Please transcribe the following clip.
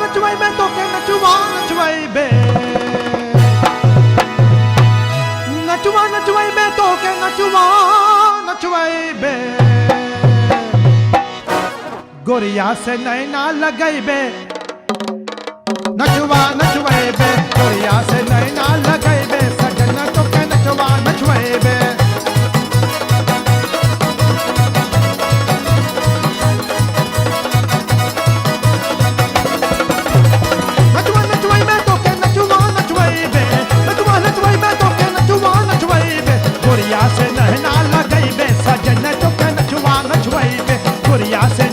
नचवाई बे तो के नचवा नचवाई बे नचवा नचवाई बे तो के नचवा नचवाई बे गोरिया से नैना लगाई बे नचवा नचवाई बे गोरिया से नैना लगाई बे सजन तो के नचवा नचवाई बे नचवा नचवाई बे तो के नचवा नचवाई बे नचवा नचवाई बे तो के नचवा नचवाई बे गोरिया से नैना लगाई बे सजन तो के नचवा नचवाई बे गोरिया से